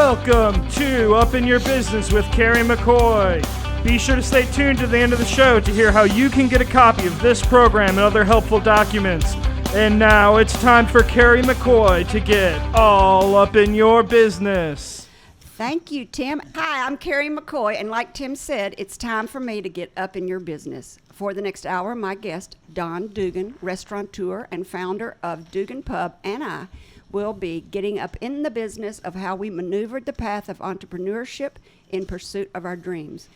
Welcome to Up in Your Business with Kerry McCoy. Be sure to stay tuned to the end of the show to hear how you can get a copy of this program and other helpful documents. And now it's time for Kerry McCoy to get all up in your business. Thank you, Tim. Hi, I'm Kerry McCoy, and like Tim said, it's time for me to get up in your business. For the next hour, my guest, Don Dugan, restaurateur and founder of Dugan Pub, and I will be getting up in the business of how we maneuvered the path of entrepreneurship in pursuit of our dreams.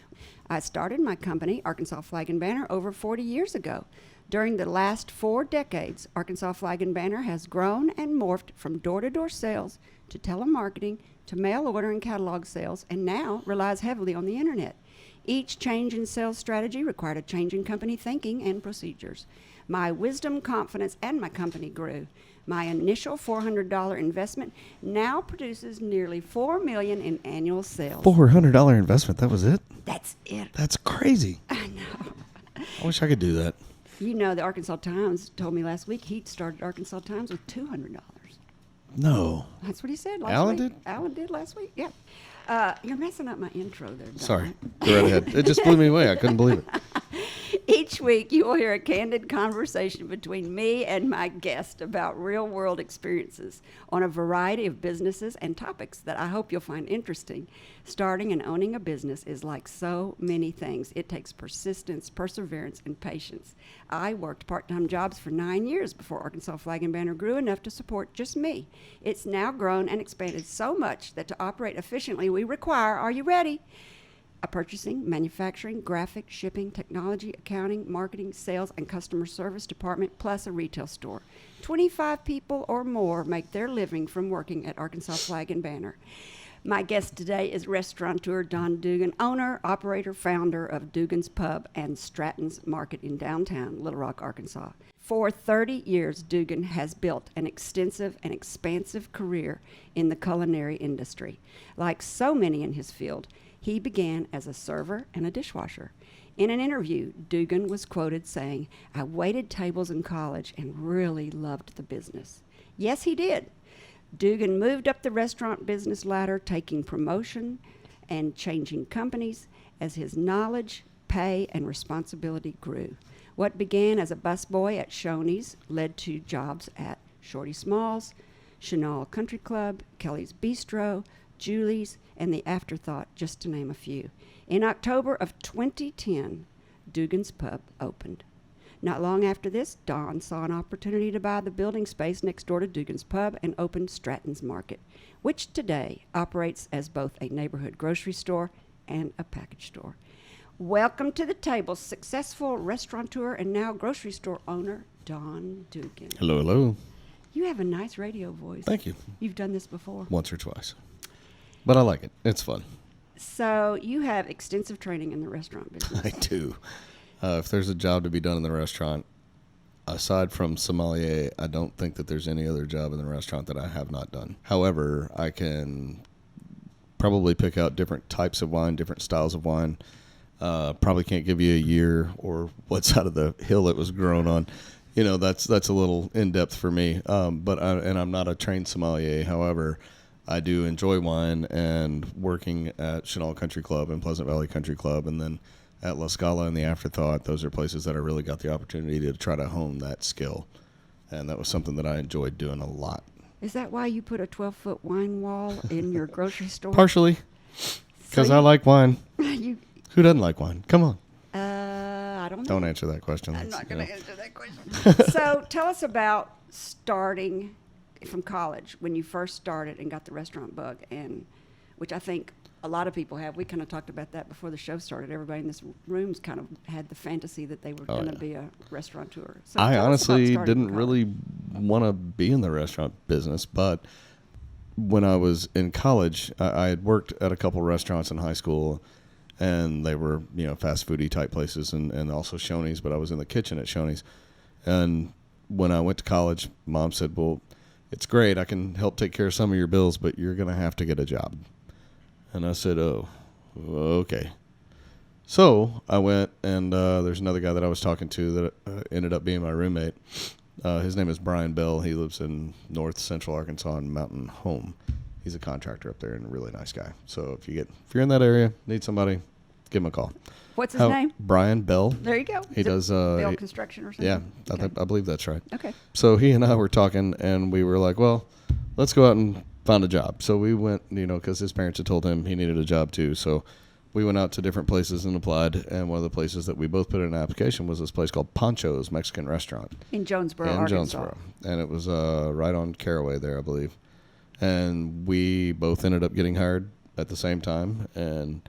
I started my company, Arkansas Flag and Banner, over 40 years ago. During the last 4 decades, Arkansas Flag and Banner has grown and morphed from door-to-door sales to telemarketing to mail order and catalog sales, and now relies heavily on the internet. Each change in sales strategy required a change in company thinking and procedures. My wisdom, confidence, and my company grew. My initial $400 investment now produces nearly $4 million in annual sales. $400 investment, that was it? That's it. That's crazy. I know. I wish I could do that. You know, the Arkansas Times told me last week he started Arkansas Times with $200. No. That's what he said last Alan week. did? Alan did last week, yeah. You're messing up my intro there, Don. Sorry. Go right ahead. It just blew me away. I couldn't believe it. Each week, you will hear a candid conversation between me and my guest about real-world experiences on a variety of businesses and topics that I hope you'll find interesting. Starting and owning a business is like so many things. It takes persistence, perseverance, and patience. I worked part-time jobs for 9 years before Arkansas Flag and Banner grew enough to support just me. It's now grown and expanded so much that to operate efficiently, we require, are you ready? A purchasing, manufacturing, graphic, shipping, technology, accounting, marketing, sales, and customer service department, plus a retail store. 25 people or more make their living from working at Arkansas Flag and Banner. My guest today is restaurateur Don Dugan, owner, operator, founder of Dugan's Pub and Stratton's Market in downtown Little Rock, Arkansas. For 30 years, Dugan has built an extensive and expansive career in the culinary industry. Like so many in his field, he began as a server and a dishwasher. In an interview, Dugan was quoted saying, "I waited tables in college and really loved the business." Yes, he did. Dugan moved up the restaurant business ladder, taking promotion and changing companies as his knowledge, pay, and responsibility grew. What began as a busboy at Shoney's led to jobs at Shorty Smalls, Chenal Country Club, Kelly's Bistro, Julie's, and the Afterthought, just to name a few. In October of 2010, Dugan's Pub opened. Not long after this, Don saw an opportunity to buy the building space next door to Dugan's Pub and opened Stratton's Market, which today operates as both a neighborhood grocery store and a package store. Welcome to the table, successful restaurateur and now grocery store owner, Don Dugan. Hello, hello. You have a nice radio voice. Thank you. You've done this before? Once or twice. But I like it. It's fun. So you have extensive training in the restaurant business. I do. If there's a job to be done in the restaurant, aside from sommelier, I don't think that there's any other job in the restaurant that I have not done. However, I can probably pick out different types of wine, different styles of wine. Probably can't give you a year or what side of the hill it was grown on. You know, that's a little in-depth for me. But I'm not a trained sommelier. However, I do enjoy wine, and working at Chenal Country Club and Pleasant Valley Country Club, and then at LaScala and the Afterthought, those are places that I really got the opportunity to try to hone that skill. And that was something that I enjoyed doing a lot. Is that why you put a 12-foot wine wall in your grocery store? Partially, because I like wine. Who doesn't like wine? Come on. I don't know. Don't answer that question. I'm not going to answer that question. So tell us about starting from college, when you first started and got the restaurant bug, and which I think a lot of people have. We kind of talked about that before the show started. Everybody in this room's kind of had the fantasy that they were going to be a restaurateur. So I honestly didn't really want to be in the restaurant business, but when I was in college, I had worked at a couple restaurants in high school, and they were, fast foodie type places, and also Shoney's, but I was in the kitchen at Shoney's. And when I went to college, Mom said, "Well, it's great. I can help take care of some of your bills, but you're going to have to get a job." And I said, "Oh, okay." So I went, and there's another guy that I was talking to that ended up being my roommate. His name is Brian Bell. He lives in north central Arkansas in Mountain Home. He's a contractor up there and a really nice guy. So if you're in that area, need somebody, give him a call. What's his name? Brian Bell. There you go. He does Bell Construction or something? Yeah, Okay. I believe that's right. Okay. So he and I were talking, and we were like, well, let's go out and find a job. So we went, because his parents had told him he needed a job too. So we went out to different places and applied, and one of the places that we both put in an application was this place called Pancho's Mexican Restaurant. In Jonesboro, in Arkansas. Jonesboro. And it was right on Caraway there, I believe. And we both ended up getting hired at the same time. And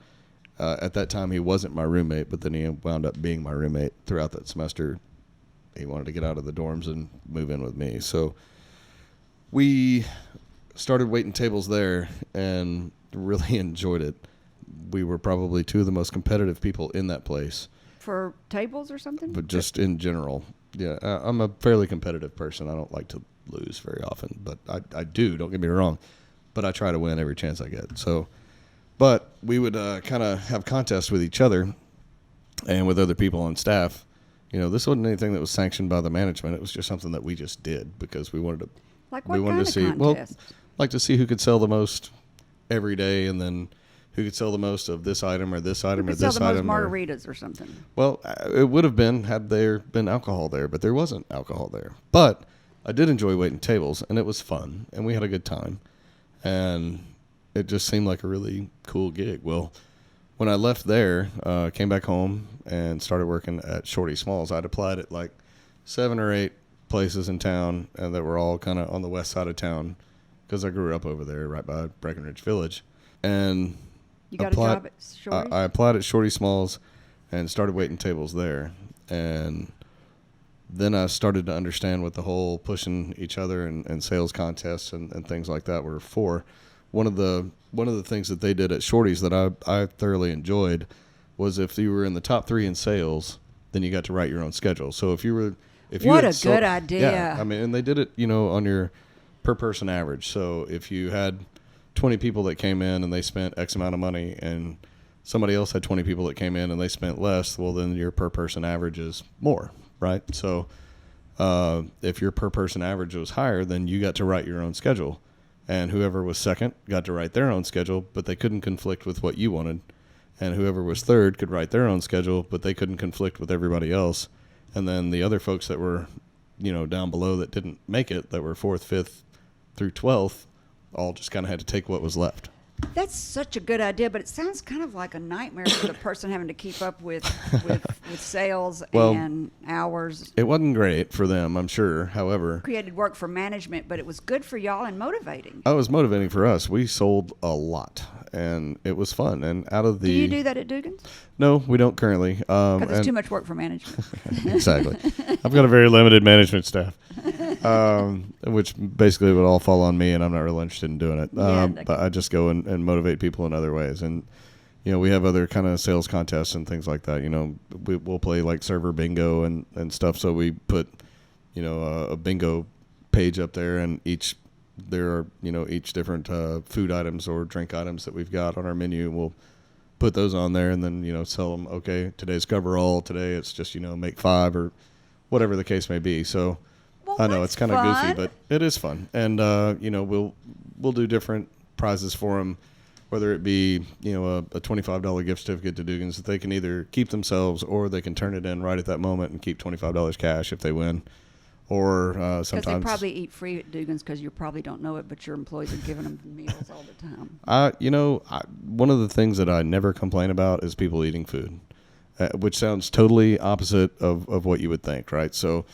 at that time, he wasn't my roommate, but then he wound up being my roommate throughout that semester. He wanted to get out of the dorms and move in with me. So we started waiting tables there and really enjoyed it. We were probably two of the most competitive people in that place. For tables or something? But just in general. Yeah, I'm a fairly competitive person. I don't like to lose very often, but I do, don't get me wrong. But I try to win every chance I get. So, but we would kind of have contests with each other and with other people on staff. This wasn't anything that was sanctioned by the management. It was just something that we just did because we wanted to. Like what kind of contest? Well, like to see who could sell the most every day, and then who could sell the most of this item or this item or this item. Sell the most margaritas or something. Well, it would have been had there been alcohol there, but there wasn't alcohol there. But I did enjoy waiting tables, and it was fun, and we had a good time, and it just seemed like a really cool gig. Well, when I left there, came back home and started working at Shorty Smalls, I'd applied at like 7 or 8 places in town, and that were all kind of on the west side of town because I grew up over there right by Breckenridge Village. And you got a job at Shorty's? I applied at Shorty Smalls and started waiting tables there. And then I started to understand what the whole pushing each other and sales contests and things like that were for. One of the things that they did at Shorty's that I thoroughly enjoyed was if you were in the top 3 in sales, then you got to write your own schedule. So if you were What a good idea. Yeah, I mean, and they did it, on your per person average. So if you had 20 people that came in and they spent X amount of money, and somebody else had 20 people that came in and they spent less, well, then your per person average is more, right? So if your per person average was higher, then you got to write your own schedule. And whoever was second got to write their own schedule, but they couldn't conflict with what you wanted. And whoever was third could write their own schedule, but they couldn't conflict with everybody else. And then the other folks that were, down below that didn't make it, that were 4th, 5th through 12th, all just kind of had to take what was left. That's such a good idea, but it sounds kind of like a nightmare for the person having to keep up with sales and hours. It wasn't great for them, I'm sure. However, created work for management, but it was good for y'all and motivating. It was motivating for us. We sold a lot, and it was fun. And do you do that at Dugan's? No, we don't currently. Because it's too much work for management. Exactly. I've got a very limited management staff, which basically would all fall on me, and I'm not really interested in doing it. But I just go and motivate people in other ways. And, we have other kind of sales contests and things like that. We'll play like server bingo and stuff. So we put, a bingo page up there, and there are each different food items or drink items that we've got on our menu. We'll put those on there and then, sell them. Okay, today's cover all. Today it's just, make 5 or whatever the case may be. So I know it's kind of goofy, but it is fun. And, we'll do different prizes for them, whether it be, a $25 gift certificate to Dugan's that they can either keep themselves or they can turn it in right at that moment and keep $25 cash if they win. Or sometimes because they probably eat free at Dugan's because you probably don't know it, but your employees are giving them meals all the time. One of the things that I never complain about is people eating food, which sounds totally opposite of what you would think, right? So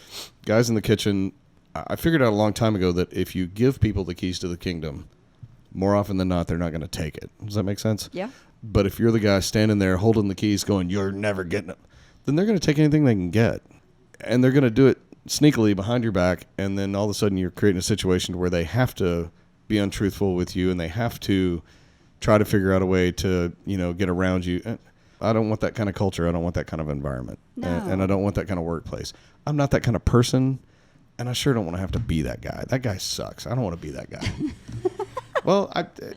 guys in the kitchen, I figured out a long time ago that if you give people the keys to the kingdom, more often than not, they're not going to take it. Does that make sense? Yeah. But if you're the guy standing there holding the keys going, you're never getting it, then they're going to take anything they can get. And they're going to do it sneakily behind your back, and then all of a sudden you're creating a situation where they have to be untruthful with you, and they have to try to figure out a way to, get around you. I don't want that kind of culture. I don't want that kind of environment. No. And I don't want that kind of workplace. I'm not that kind of person, and I sure don't want to have to be that guy. That guy sucks. I don't want to be that guy. Well,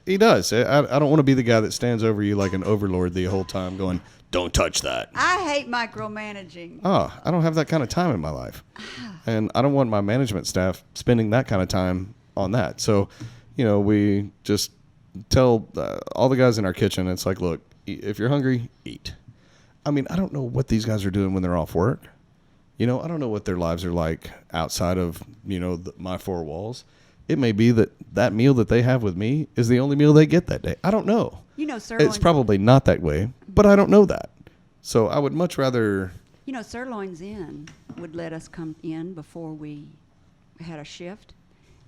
he does. I don't want to be the guy that stands over you like an overlord the whole time going, don't touch that. I hate micromanaging. Oh, I don't have that kind of time in my life. And I don't want my management staff spending that kind of time on that. So, we just tell all the guys in our kitchen, it's like, look, if you're hungry, eat. I mean, I don't know what these guys are doing when they're off work. I don't know what their lives are like outside of, my four walls. It may be that meal that they have with me is the only meal they get that day. I don't know. Sirloin. It's probably not that way, but I don't know that. So I would much rather... Sirloin's Inn would let us come in before we had a shift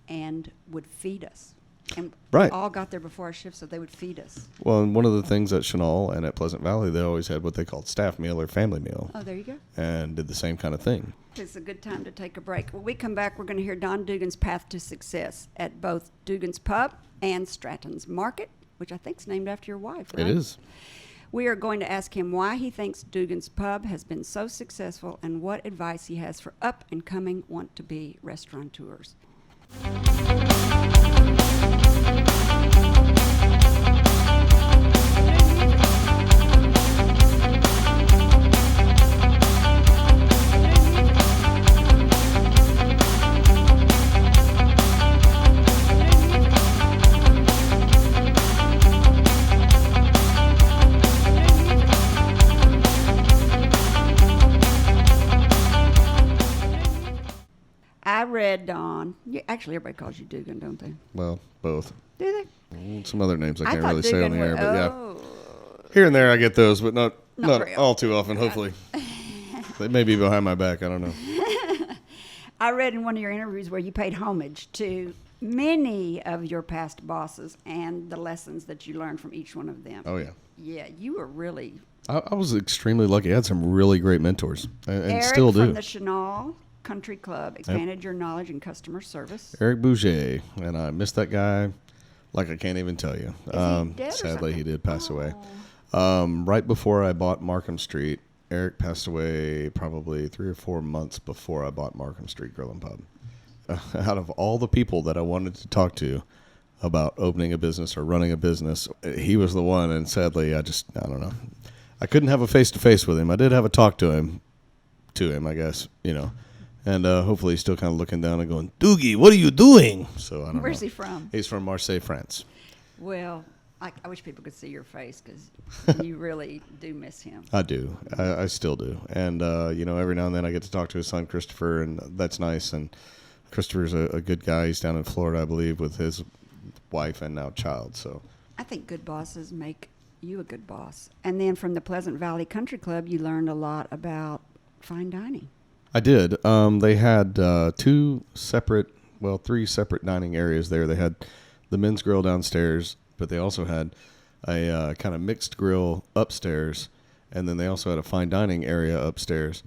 and would feed us. And Right. we all got there before our shift, so they would feed us. Well, and one of the things at Chenal and at Pleasant Valley, they always had what they called staff meal or family meal. Oh, there you go. And did the same kind of thing. It's a good time to take a break. When we come back, we're going to hear Don Dugan's path to success at both Dugan's Pub and Stratton's Market, which I think is named after your wife, right? It is. We are going to ask him why he thinks Dugan's Pub has been so successful and what advice he has for up-and-coming want-to-be restaurateurs. I read Don. Actually, everybody calls you Dugan, don't they? Well, both. Do they? Some other names I can't thought really say on the Dugan air, but yeah. oh. Here and there I get those, but not real. all too often, hopefully. They may be behind my back, I don't know. I read in one of your interviews where you paid homage to many of your past bosses and the lessons that you learned from each one of them. Oh, yeah. Yeah, you were really... I was extremely lucky. I had some really great mentors, and Eric still do. from the Chenal Country Club expanded your knowledge in customer service. Eric Bouget, and I miss that guy like I can't even tell you. Is he dead or Sadly, he something? did pass away. Right before I bought Markham Street, Eric passed away probably 3 or 4 months before I bought Markham Street Grill and Pub. Out of all the people that I wanted to talk to about opening a business or running a business, he was the one, and sadly, I don't know. I couldn't have a face-to-face with him. I did have a talk to him, I guess, and hopefully he's still kind of looking down and going, Doogie, what are you doing? So I don't know. Where's he from? He's from Marseille, France. Well, I wish people could see your face because you really do miss him. I do. I still do. And, every now and then I get to talk to his son, Christopher, and that's nice. And Christopher's a good guy. He's down in Florida, I believe, with his wife and now child. So I think good bosses make you a good boss. And then from the Pleasant Valley Country Club, you learned a lot about fine dining. I did. They had 3 separate dining areas there. They had the men's grill downstairs, but they also had a kind of mixed grill upstairs, and then they also had a fine dining area upstairs.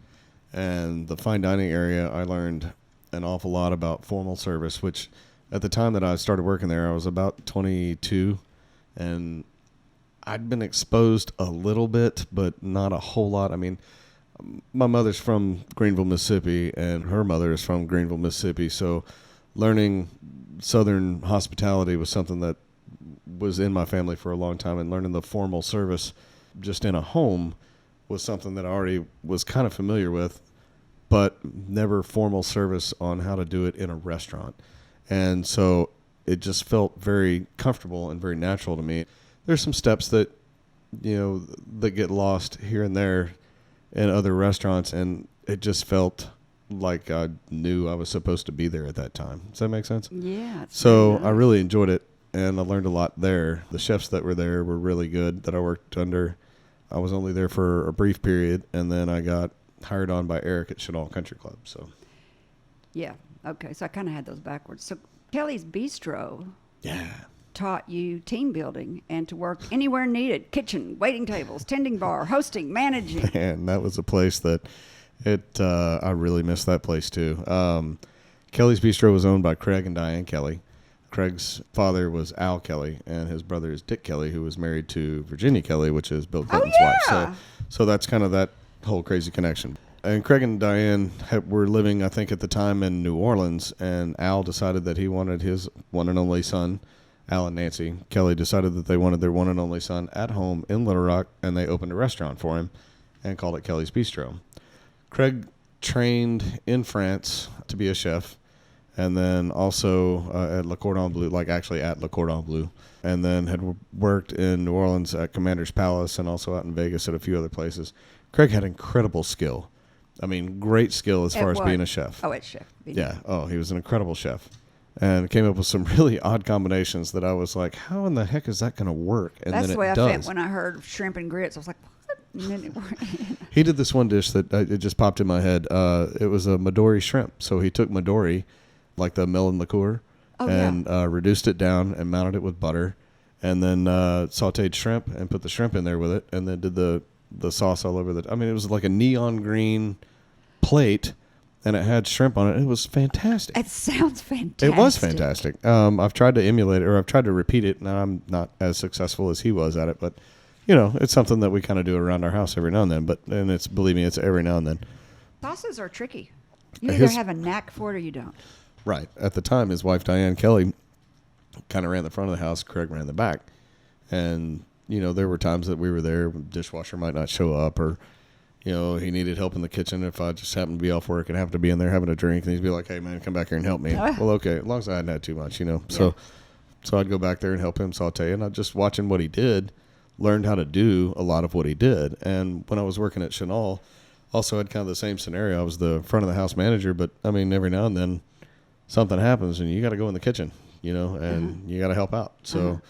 And the fine dining area, I learned an awful lot about formal service, which at the time that I started working there, I was about 22, and I'd been exposed a little bit, but not a whole lot. I mean, my mother's from Greenville, Mississippi, and her mother is from Greenville, Mississippi, so learning Southern hospitality was something that was in my family for a long time, and learning the formal service just in a home was something that I already was kind of familiar with, but never formal service on how to do it in a restaurant. And so it just felt very comfortable and very natural to me. There's some steps that, that get lost here and there in other restaurants, and it just felt like I knew I was supposed to be there at that time. Does that make sense? Yeah. So nice. I really enjoyed it, and I learned a lot there. The chefs that were there were really good that I worked under. I was only there for a brief period, and then I got hired on by Eric at Chenal Country Club. So, yeah. Okay. So I kind of had those backwards. So Kelly's Bistro. Yeah. Taught you team building and to work anywhere needed: kitchen, waiting tables, tending bar, hosting, managing. And that was a place that I really miss that place too. Kelly's Bistro was owned by Craig and Diane Kelly. Craig's father was Al Kelly, and his brother is Dick Kelly, who was married to Virginia Kelly, which is Bill Clinton's wife. So that's kind of that whole crazy connection. And Craig and Diane were living, I think, at the time in New Orleans, and Al decided that he wanted his one and only son, Al and Nancy Kelly, decided that they wanted their one and only son at home in Little Rock, and they opened a restaurant for him and called it Kelly's Bistro. Craig trained in France to be a chef, and then also at Le Cordon Bleu, like actually at Le Cordon Bleu, and then had worked in New Orleans at Commander's Palace and also out in Vegas at a few other places. Craig had incredible skill. I mean, great skill as far as being a chef. Oh, it's chef. Yeah. Oh, he was an incredible chef. And came up with some really odd combinations that I was like, how in the heck is that going to work? And that's then the way it I does. felt when I heard shrimp and grits. I was like, what? And then it worked. He did this one dish that it just popped in my head. It was a Midori shrimp. So he took Midori, like the melon liqueur, and reduced it down and mounted it with butter. And then sauteed shrimp and put the shrimp in there with it. And then did the sauce all over it was like a neon green plate. And it had shrimp on it. It was fantastic. It sounds fantastic. It was fantastic. I've tried to emulate it, or I've tried to repeat it. Now I'm not as successful as he was at it, but it's something that we kind of do around our house every now and then. And believe me, it's every now and then. Sauces are tricky. You either have a knack for it or you don't. Right. At the time, his wife Diane Kelly kind of ran the front of the house. Craig ran the back, and there were times that we were there. Dishwasher might not show up, or he needed help in the kitchen. If I just happened to be off work and happened to be in there having a drink, and he'd be like, hey, man, come back here and help me. Well, okay, as long as I hadn't had too much, So I'd go back there and help him saute. And I just watching what he did, learned how to do a lot of what he did. And when I was working at Chenal, also had kind of the same scenario. I was the front of the house manager, but, every now and then something happens, and you got to go in the kitchen, and you got to help out. So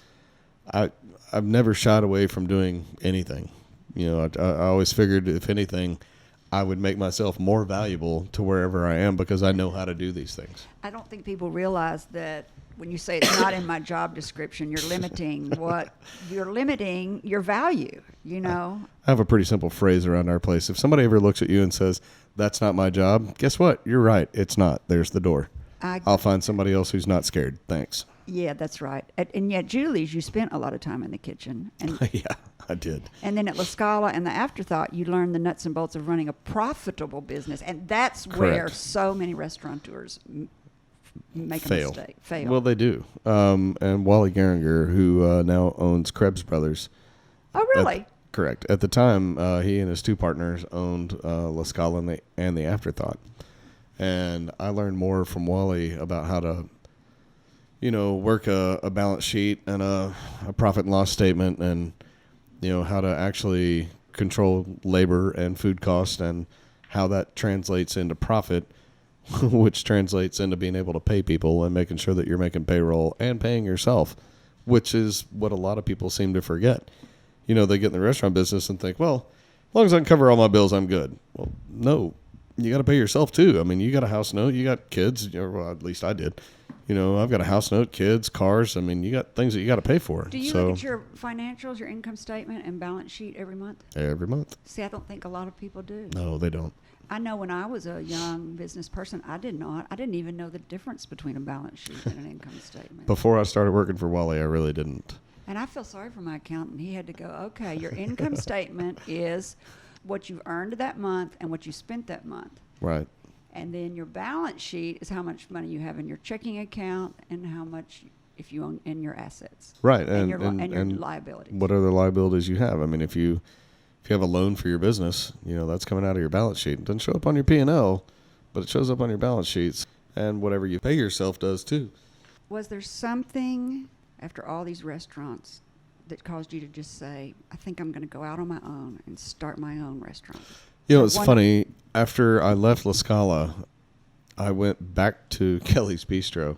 I've never shied away from doing anything. I always figured, if anything, I would make myself more valuable to wherever I am because I know how to do these things. I don't think people realize that when you say it's not in my job description, you're limiting your value, I have a pretty simple phrase around our place. If somebody ever looks at you and says, that's not my job, guess what? You're right. It's not. There's the door. I'll find somebody else who's not scared. Thanks. Yeah, that's right. And yet, Julie's, you spent a lot of time in the kitchen. And yeah, I did. And then at LaScala and the Afterthought, you learned the nuts and bolts of running a profitable business. And that's where so many restaurateurs make a mistake. Fail. Well, they do. And Wally Geringer, who now owns Krebs Brothers. Oh, really? Correct. At the time, he and his two partners owned LaScala and the Afterthought. And I learned more from Wally about how to work a balance sheet and a profit and loss statement, and, how to actually control labor and food costs and how that translates into profit, which translates into being able to pay people and making sure that you're making payroll and paying yourself, which is what a lot of people seem to forget. They get in the restaurant business and think, well, as long as I can cover all my bills, I'm good. Well, no, you got to pay yourself too. You got a house note, you got kids, well, at least I did. I've got a house note, kids, cars. You got things that you got to pay for. Do you look at your financials, your income statement, and balance sheet every month? Every month. See, I don't think a lot of people do. No, they don't. I know when I was a young business person, I didn't even know the difference between a balance sheet and an income statement. Before I started working for Wally, I really didn't. And I feel sorry for my accountant. He had to go, okay, your income statement is what you earned that month and what you spent that month. Right. And then your balance sheet is how much money you have in your checking account and how much if you own in your assets. Right. And your liabilities. What other liabilities you have. If you have a loan for your business, that's coming out of your balance sheet. It doesn't show up on your P&L, but it shows up on your balance sheets. And whatever you pay yourself does too. Was there something after all these restaurants that caused you to just say, I think I'm going to go out on my own and start my own restaurant? It's funny. After I left LaScala, I went back to Kelly's Bistro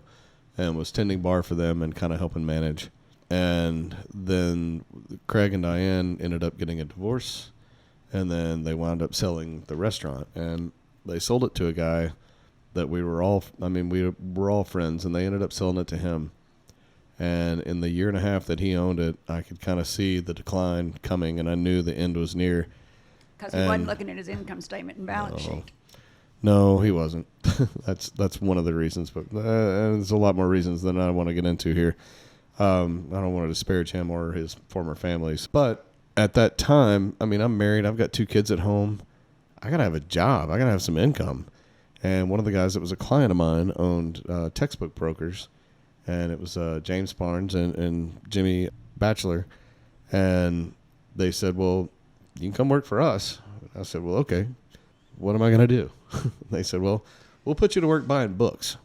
and was tending bar for them and kind of helping manage. And then Craig and Diane ended up getting a divorce, and then they wound up selling the restaurant. And they sold it to a guy that we were all friends, and they ended up selling it to him. And in the year and a half that he owned it, I could kind of see the decline coming, and I knew the end was near. Because he wasn't looking at his income statement and balance sheet. No, he wasn't. That's one of the reasons, but there's a lot more reasons than I want to get into here. I don't want to disparage him or his former families. But at that time, I'm married. I've got 2 kids at home. I got to have a job. I got to have some income. And one of the guys that was a client of mine owned Textbook Brokers, and it was James Barnes and Jimmy Batchelor. And they said, well, you can come work for us. I said, well, okay. What am I going to do? They said, well, we'll put you to work buying books.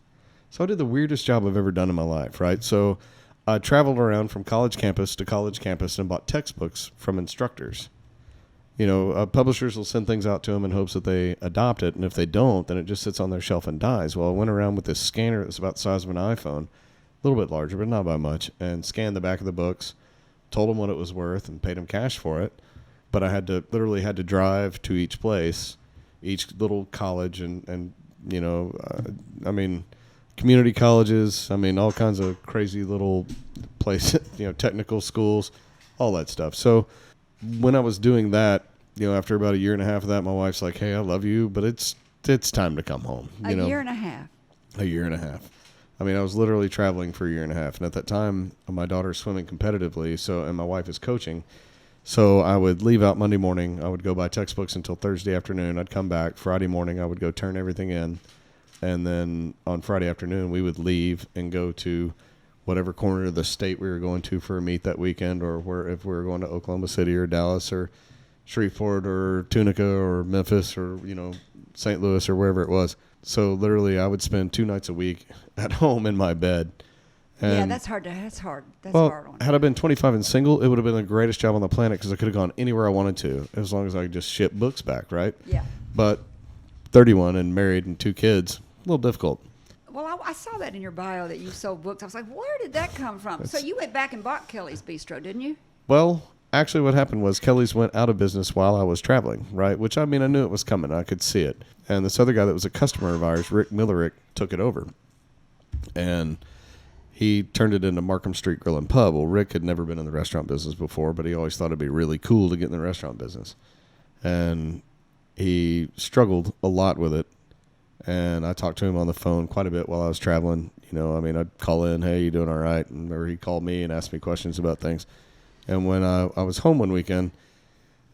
So I did the weirdest job I've ever done in my life, right? So I traveled around from college campus to college campus and bought textbooks from instructors. Publishers will send things out to them in hopes that they adopt it, and if they don't, then it just sits on their shelf and dies. Well, I went around with this scanner that was about the size of an iPhone, a little bit larger, but not by much, and scanned the back of the books, told them what it was worth, and paid them cash for it. But I literally had to drive to each place, each little college, and community colleges, all kinds of crazy little places, technical schools, all that stuff. So when I was doing that, after about a year and a half of that, my wife's like, hey, I love you, but it's time to come home. A year and a half. A year and a half. I was literally traveling for a year and a half. And at that time, my daughter's swimming competitively, and my wife is coaching. So I would leave out Monday morning. I would go buy textbooks until Thursday afternoon. I'd come back. Friday morning, I would go turn everything in. And then on Friday afternoon, we would leave and go to whatever corner of the state we were going to for a meet that weekend, or if we were going to Oklahoma City or Dallas or Shreveport or Tunica or Memphis or, St. Louis or wherever it was. So literally I would spend 2 nights a week at home in my bed. And that's hard. That's hard on had I been 25 and single, it would have been the greatest job on the planet because I could have gone anywhere I wanted to as long as I could just ship books back, right? Yeah. But 31 and married and 2 kids, a little difficult. Well, I saw that in your bio that you sold books. I was like, where did that come from? So you went back and bought Kelly's Bistro, didn't you? Well, actually what happened was Kelly's went out of business while I was traveling, right? Which, I knew it was coming. I could see it. And this other guy that was a customer of ours, Rick Millerick, took it over. And he turned it into Markham Street Grill and Pub. Well, Rick had never been in the restaurant business before, but he always thought it'd be really cool to get in the restaurant business. And he struggled a lot with it. And I talked to him on the phone quite a bit while I was traveling. I'd call in, hey, you doing all right? Or he called me and asked me questions about things. And when I was home one weekend,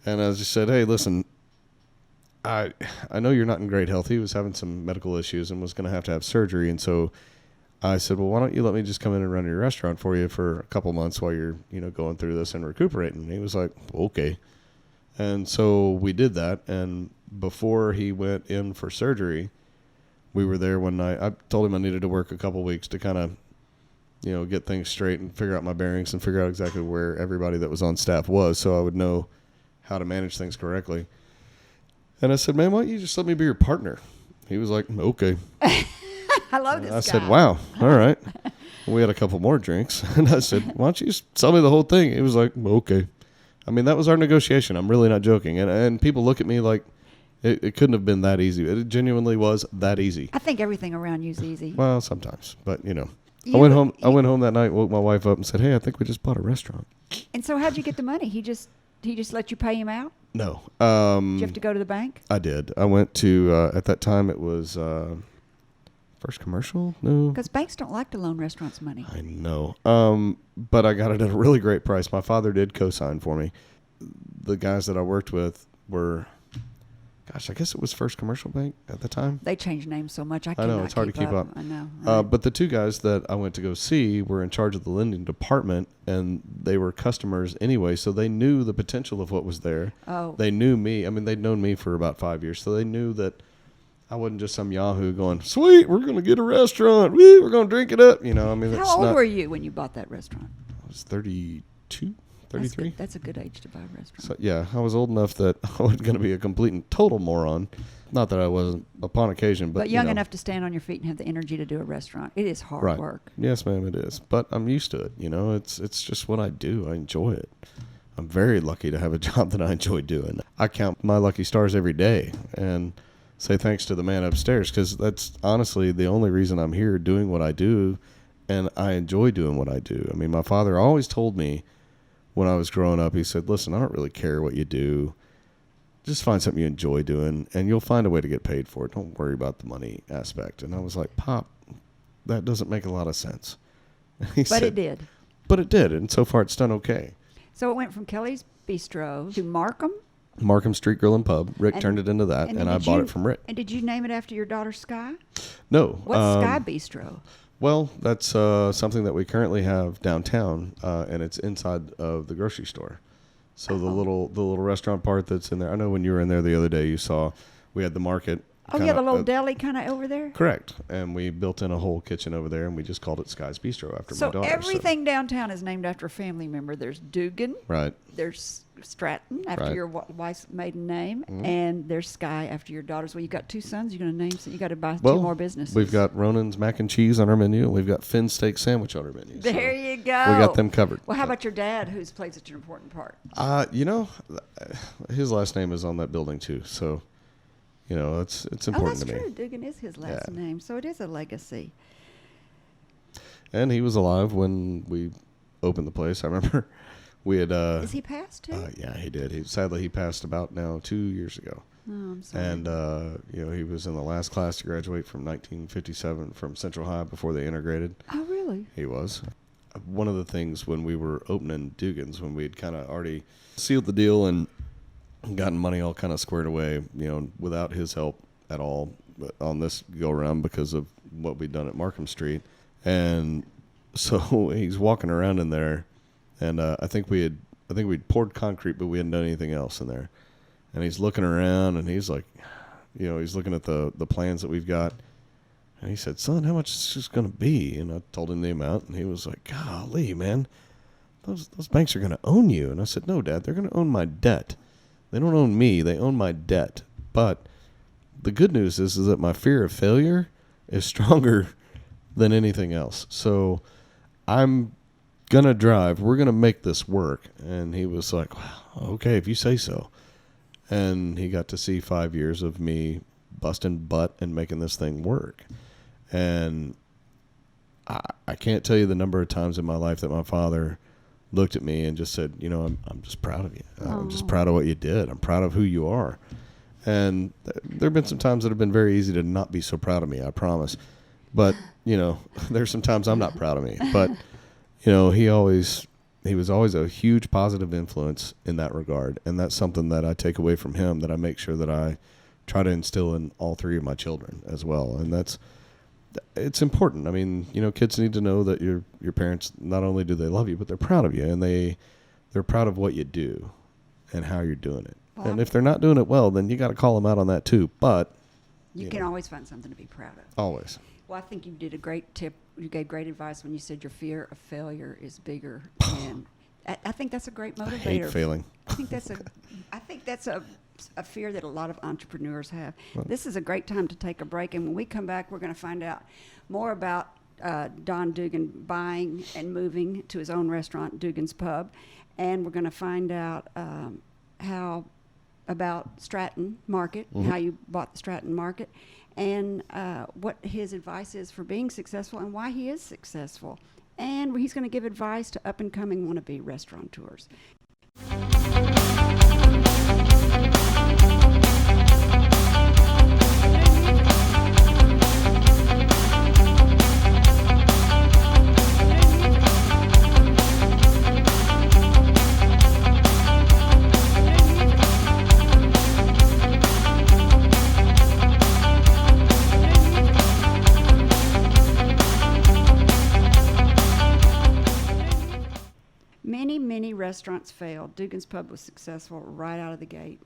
and I just said, hey, listen, I know you're not in great health. He was having some medical issues and was going to have surgery. And so I said, well, why don't you let me just come in and run your restaurant for you for a couple months while you're, going through this and recuperating. And he was like, okay. And so we did that. And before he went in for surgery, we were there one night. I told him I needed to work a couple weeks to kind of, get things straight and figure out my bearings and figure out exactly where everybody that was on staff was so I would know how to manage things correctly. And I said, man, why don't you just let me be your partner? He was like, okay. I love this guy. I said, wow, all right. We had a couple more drinks. And I said, why don't you just sell me the whole thing? He was like, okay. That was our negotiation. I'm really not joking. And people look at me like, it couldn't have been that easy. It genuinely was that easy. I think everything around you is easy. Well, sometimes, but I went home that night, woke my wife up and said, hey, I think we just bought a restaurant. And so how'd you get the money? He just let you pay him out? No. Did you have to go to the bank? I did. I went to, at that time it was First Commercial? No. Because banks don't like to loan restaurants money. I know. But I got it at a really great price. My father did co-sign for me. The guys that I worked with were... Gosh, I guess it was First Commercial Bank at the time. They changed names so much. I know, it's hard to keep up. I know. Right? But the 2 guys that I went to go see were in charge of the lending department, and they were customers anyway, so they knew the potential of what was there. Oh. They knew me. They'd known me for about 5 years, so they knew that I wasn't just some yahoo going, sweet, we're going to get a restaurant. Woo, we're going to drink it up. How old were you when you bought that restaurant? I was 32. 33? That's a good age to buy a restaurant. So, yeah, I was old enough that I wasn't going to be a complete and total moron. Not that I wasn't upon occasion, but young enough to stand on your feet and have the energy to do a restaurant. It is hard work. Yes, ma'am, it is. But I'm used to it. It's just what I do. I enjoy it. I'm very lucky to have a job that I enjoy doing. I count my lucky stars every day and say thanks to the man upstairs because that's honestly the only reason I'm here doing what I do, and I enjoy doing what I do. My father always told me, when I was growing up, he said, listen, I don't really care what you do. Just find something you enjoy doing, and you'll find a way to get paid for it. Don't worry about the money aspect. And I was like, Pop, that doesn't make a lot of sense. But it did. But it did, and so far it's done okay. So it went from Kelly's Bistro to Markham? Markham Street Grill and Pub. Rick turned it into that, and I bought it from Rick. And did you name it after your daughter, Skye? No. What's Skye Bistro? Well, that's something that we currently have downtown, and it's inside of the grocery store. So the little restaurant part that's in there. I know when you were in there the other day, you saw we had the market Oh, yeah, the little deli kind of over there? Correct. And we built in a whole kitchen over there, and we just called it Skye's Bistro after my daughter. So everything downtown is named after a family member. There's Dugan. Right. There's Stratton after Right. your wife's maiden name. And there's Skye after your daughter's. Well, you got 2 sons. You're going to name some. You got to buy 2 more businesses. We've got Ronan's mac and cheese on our menu, and we've got Finn's steak sandwich on our menu. There you go. We got them covered. Well, how about your dad, who's plays such an important part? His last name is on that building too, so it's important to me. Oh, that's true. Dugan is his last name, so it is a legacy. And he was alive when we opened the place. I remember we had. Is he passed too? Yeah, he did. Sadly, he passed about now 2 years ago. Oh, I'm sorry. And he was in the last class to graduate from 1957 from Central High before they integrated. Oh, really? He was. One of the things when we were opening Dugan's, when we'd kind of already sealed the deal and gotten money all kind of squared away, without his help at all on this go around because of what we'd done at Markham Street. And so he's walking around in there, and I think we'd poured concrete, but we hadn't done anything else in there. And he's looking around, and he's like, he's looking at the plans that we've got. And he said, "Son, how much is this going to be?" And I told him the amount, and he was like, "Golly, man, those banks are going to own you." And I said, "No, Dad, they're going to own my debt. They don't own me. They own my debt. But the good news is that my fear of failure is stronger than anything else. So I'm going to drive. We're going to make this work." And he was like, "Wow, okay, if you say so." And he got to see 5 years of me busting butt and making this thing work. And I can't tell you the number of times in my life that my father looked at me and just said, I'm just proud of you. I'm just proud of what you did. I'm proud of who you are. And there have been some times that have been very easy to not be so proud of me, I promise. But, there's some times I'm not proud of me. But, he was always a huge positive influence in that regard. And that's something that I take away from him, that I make sure that I try to instill in all 3 of my children as well. And it's important. I mean, kids need to know that your parents, not only do they love you, but they're proud of you, and they're proud of what you do and how you're doing it. Well, and if they're not doing it well, then you got to call them out on that too. But you can always find something to be proud of. Always. Well, I think you did a great tip. You gave great advice when you said your fear of failure is bigger. And I think that's a great motivator. I hate failing. I think that's a fear that a lot of entrepreneurs have. This is a great time to take a break, and when we come back, we're going to find out more about Don Dugan buying and moving to his own restaurant, Dugan's Pub, and we're going to find out how about Stratton Market, how you bought the Stratton Market, and what his advice is for being successful and why he is successful. And he's going to give advice to up-and-coming wannabe restaurateurs. Many restaurants failed. Dugan's Pub was successful right out of the gate.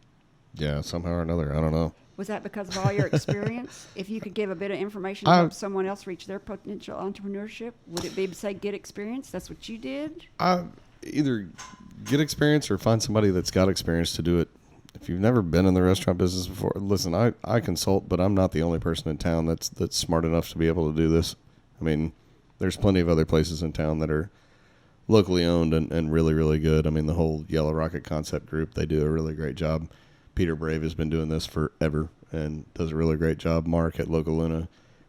Yeah, somehow or another. I don't know. Was that because of all your experience? If you could give a bit of information to help someone else reach their potential entrepreneurship, would it be, say, get experience? That's what you did? Either get experience or find somebody that's got experience to do it. If you've never been in the restaurant business before, listen, I consult, but I'm not the only person in town that's smart enough to be able to do this. I mean, there's plenty of other places in town that are locally owned and really, really good. I mean, the whole Yellow Rocket Concept Group, they do a really great job. Peter Brave has been doing this forever and does a really great job. Mark at Local Luna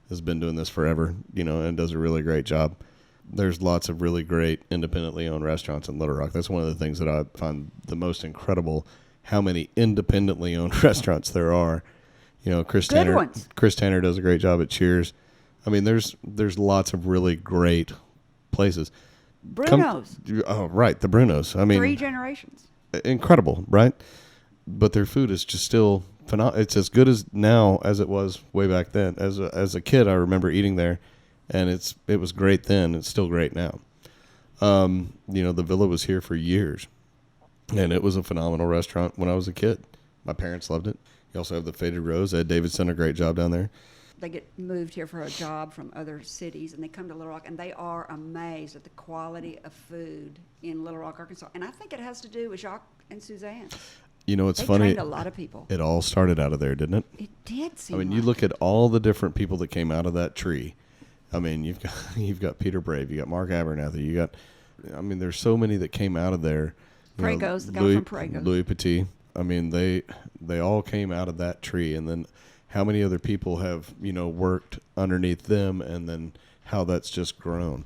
has been doing this forever, and does a really great job. There's lots of really great independently owned restaurants in Little Rock. That's one of the things that I find the most incredible, how many independently owned restaurants there are. Chris Tanner does a great job at Cheers. I mean, there's lots of really great places. Bruno's. Right, the Bruno's. I mean, 3 generations. Incredible, right? But their food is just still phenomenal. It's as good as now as it was way back then. As a kid, I remember eating there, and it was great then. It's still great now. The Villa was here for years, and it was a phenomenal restaurant when I was a kid. My parents loved it. You also have the Faded Rose. Ed David's done a great job down there. They get moved here for a job from other cities, and they come to Little Rock, and they are amazed at the quality of food in Little Rock, Arkansas. And I think it has to do with Jacques and Suzanne. You know, it's They funny. trained a lot of people. It all started out of there, didn't it? It did seem I mean, you like look at all the different people that came out of that tree. I mean, you've got Peter Brave, you got Mark Abernathy, there's so many that came out of there. Pragos, the guy from Pragos. Louis Petit. I mean, they all came out of that tree, and then how many other people have, worked underneath them, and then how that's just grown.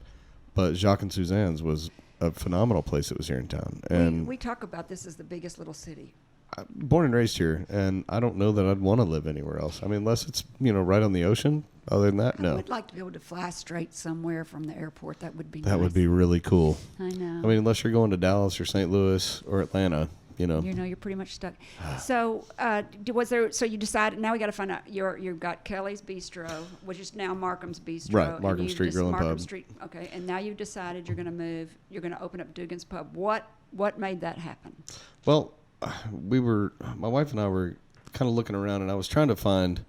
But Jacques and Suzanne's was a phenomenal place that was here in town. And we talk about this as the biggest little city. I'm born and raised here, and I don't know that I'd want to live anywhere else. I mean, unless it's, right on the ocean. Other than that, no. I would like to be able to fly straight somewhere from the airport. That would be That nice. would be really cool. I know. I mean, unless you're going to Dallas or St. Louis or Atlanta, You're pretty much stuck. So, so you decided, now we got to find out, you've got Kelly's Bistro, which is now Markham's Bistro. Right, Markham and Street Grill and Markham Pub. Street, okay, and now you've decided you're going to open up Dugan's Pub. What made that happen? Well, my wife and I were kind of looking around, and I was trying to find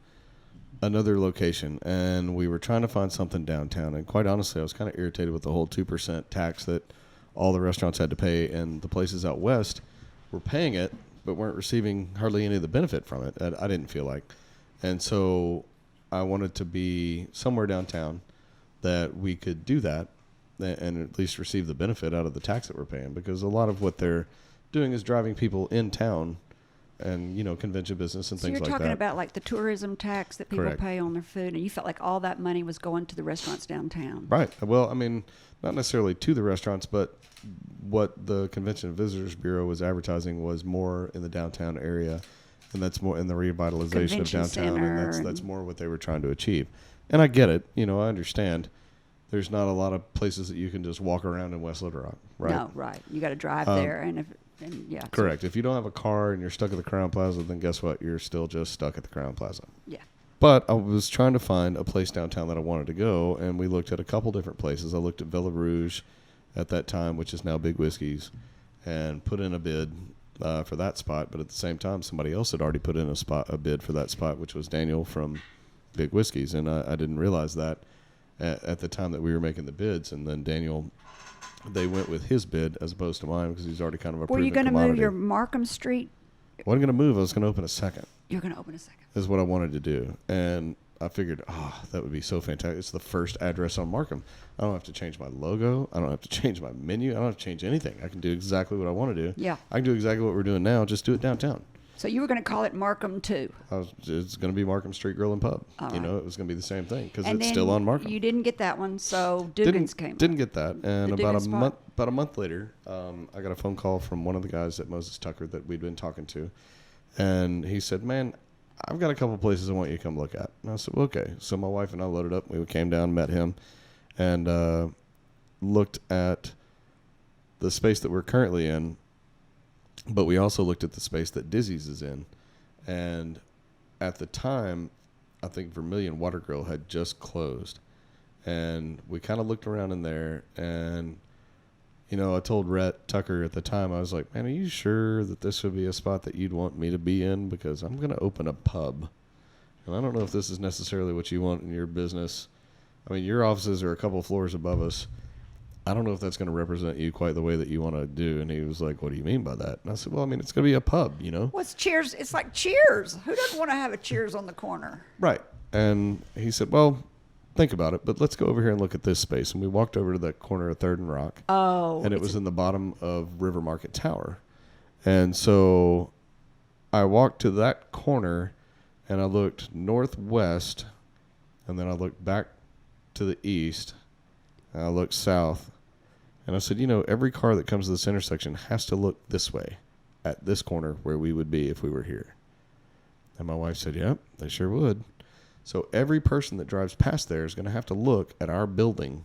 another location, and we were trying to find something downtown. And quite honestly, I was kind of irritated with the whole 2% tax that all the restaurants had to pay, and the places out west were paying it, but weren't receiving hardly any of the benefit from it. I didn't feel like. And so I wanted to be somewhere downtown that we could do that and at least receive the benefit out of the tax that we're paying, because a lot of what they're doing is driving people in town and, convention business and things like that. So you're talking about like the tourism tax that people Correct. pay on their food, and you felt like all that money was going to the restaurants downtown. Right. Well, I mean, not necessarily to the restaurants, but what the Convention and Visitors Bureau was advertising was more in the downtown area, and that's more in the revitalization Convention of downtown, center and that's more what they were trying to achieve. And I get it. I understand. There's not a lot of places that you can just walk around in West Little Rock, right? No, right. You got to drive there, and yeah. Correct. If you don't have a car and you're stuck at the Crowne Plaza, then guess what? You're still just stuck at the Crowne Plaza. Yeah. But I was trying to find a place downtown that I wanted to go, and we looked at a couple different places. I looked at Villa Rouge at that time, which is now Big Whiskey's, and put in a bid for that spot. But at the same time, somebody else had already put in a bid for that spot, which was Daniel from Big Whiskey's, and I didn't realize that at the time that we were making the bids. And then Daniel, they went with his bid as opposed to mine, because he's already kind of a proven Were you going to commodity. move your Markham Street? I wasn't going to move. I was going to open a second. You're going to open a second. Is what I wanted to do. And I figured, that would be so fantastic. It's the first address on Markham. I don't have to change my logo. I don't have to change my menu. I don't have to change anything. I can do exactly what I want to do. Yeah. I can do exactly what we're doing now. Just do it downtown. So you were going to call it Markham 2. It's going to be Markham Street Grill and Pub. All right. It was going to be the same thing, because And it's then still on Markham. You didn't get that one, so Dugan's came Didn't up. get that. And The about Dugan spot? about a month later, I got a phone call from one of the guys at Moses Tucker that we'd been talking to. And he said, "Man, I've got a couple places I want you to come look at." And I said, well, okay. So my wife and I loaded up. We came down, met him, and looked at the space that we're currently in. But we also looked at the space that Dizzy's is in. And at the time, I think Vermilion Water Grill had just closed. And we kind of looked around in there, and I told Rhett Tucker at the time, I was like, "Man, are you sure that this would be a spot that you'd want me to be in? Because I'm going to open a pub. And I don't know if this is necessarily what you want in your business. I mean, your offices are a couple floors above us. I don't know if that's going to represent you quite the way that you want to do." And he was like, "What do you mean by that?" And I said, "Well, I mean, it's going to be a pub, What's Cheers? It's like Cheers. Who doesn't want to have a Cheers on the corner? Right. And he said, "Well, think about it, but let's go over here and look at this space." And we walked over to that corner of 3rd and Rock. Oh. And it was in the bottom of River Market Tower. And so I walked to that corner, and I looked northwest, and then I looked back to the east, and I looked south. And I said, every car that comes to this intersection has to look this way at this corner where we would be if we were here. And my wife said, "Yep, they sure would." So every person that drives past there is going to have to look at our building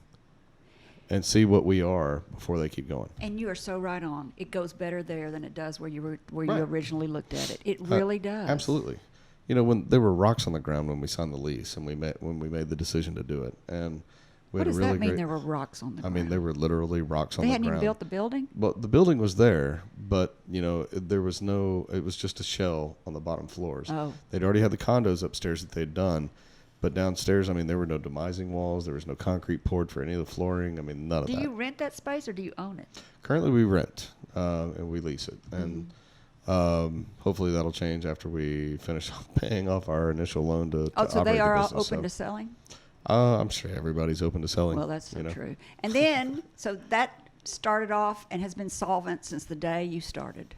and see what we are before they keep going. And you are so right on. It goes better there than it does where you Right. originally looked at it. It really does. Absolutely. When there were rocks on the ground when we signed the lease and when we made the decision to do it, and We What had a does really that mean? great- There were rocks on the I ground. mean, there were literally rocks on They the hadn't ground. even built the building? Well, the building was there, but, there was it was just a shell on the bottom floors. Oh. They'd already had the condos upstairs that they'd done, but downstairs, there were no demising walls. There was no concrete poured for any of the flooring. None of Do that. you rent that space or do you own it? Currently, we rent, and we lease it. And hopefully that'll change after we finish paying off our initial loan to So operate they are the all business. open to selling? I'm sure everybody's open to selling. Well, that's so you know. true. And then, so that started off and has been solvent since the day you started.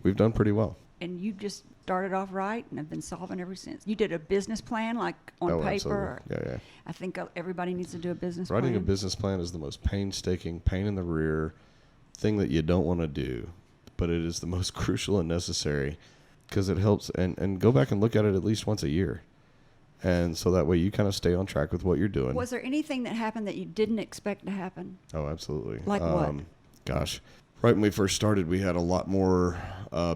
We've done pretty well. And you just started off right and have been solvent ever since. You did a business plan, like on Oh, paper? absolutely. Yeah. I think everybody needs to do a business Writing plan. a business plan is the most painstaking, pain in the rear thing that you don't want to do, but it is the most crucial and necessary because it helps. And go back and look at it at least once a year. And so that way you kind of stay on track with what you're doing. Was there anything that happened that you didn't expect to happen? Oh, absolutely. Like what? Gosh. Right when we first started, we had a lot more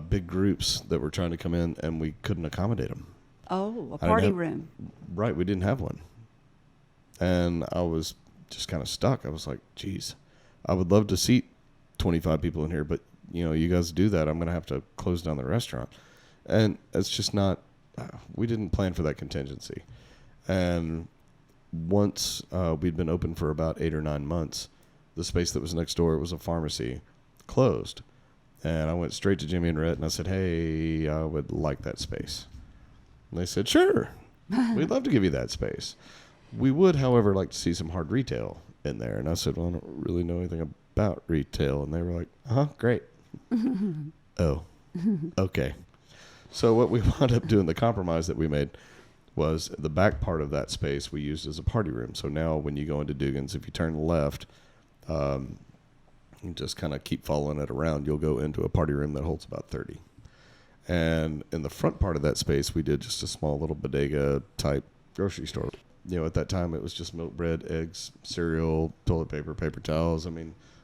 big groups that were trying to come in, and we couldn't accommodate them. Oh, a I didn't party have- room. Right, we didn't have one. And I was just kind of stuck. I was like, geez, I would love to seat 25 people in here, but, you guys do that, I'm going to have to close down the restaurant. And it's just not, we didn't plan for that contingency. And once we'd been open for about 8 or 9 months, the space that was next door, it was a pharmacy, closed. And I went straight to Jimmy and Rhett and I said, hey, I would like that space. And they said, sure, we'd love to give you that space. We would, however, like to see some hard retail in there. And I said, well, I don't really know anything about retail. And they were like, great. Oh, okay. So what we wound up doing, the compromise that we made, was the back part of that space we used as a party room. So now when you go into Dugan's, if you turn left, you just kind of keep following it around, you'll go into a party room that holds about 30. And in the front part of that space, we did just a small little bodega type grocery store. At that time, it was just milk, bread, eggs, cereal, toilet paper, paper towels.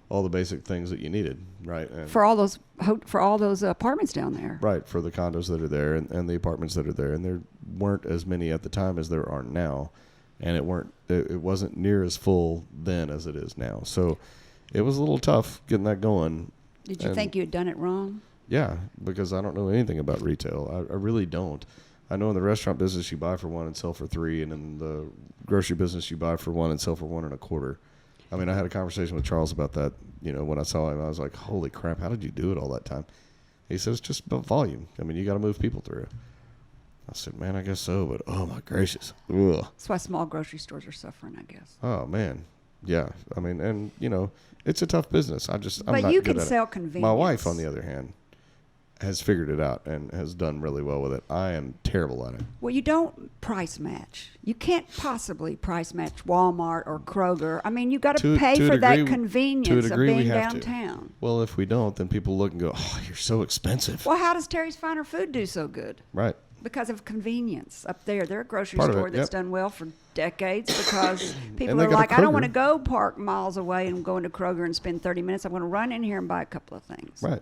All the basic things that you needed, right? And For all those apartments down there. right, for the condos that are there and the apartments that are there. And there weren't as many at the time as there are now. And it wasn't near as full then as it is now. So it was a little tough getting that going. Did you think you had done it wrong? Yeah, because I don't know anything about retail. I really don't. I know in the restaurant business you buy for $1 and sell for $3, and in the grocery business you buy for $1 and sell for $1 1/4. I had a conversation with Charles about that. When I saw him, I was like, "Holy crap! How did you do it all that time?" He says, "Just about volume. You got to move people through." I said, "Man, I guess so, but oh my gracious, ugh." That's why small grocery stores are suffering, I guess. Oh man, yeah. It's a tough business. I'm But not you good can at sell it. convenience. My wife, on the other hand, has figured it out and has done really well with it. I am terrible at it. Well, you don't price match. You can't possibly price match Walmart or Kroger. You got to pay to a for that degree- convenience to a of degree, being we have to. downtown. Well, if we don't, then people look and go, "Oh, you're so expensive." Well, how does Terry's Finer Food do so good? Right. Because of convenience up there. They're a grocery Part of store it, that's yep. done well for decades because people they are got a like, I don't Kroger. want to go park miles away and go into Kroger and spend 30 minutes. I want to run in here and buy a couple of things. Right.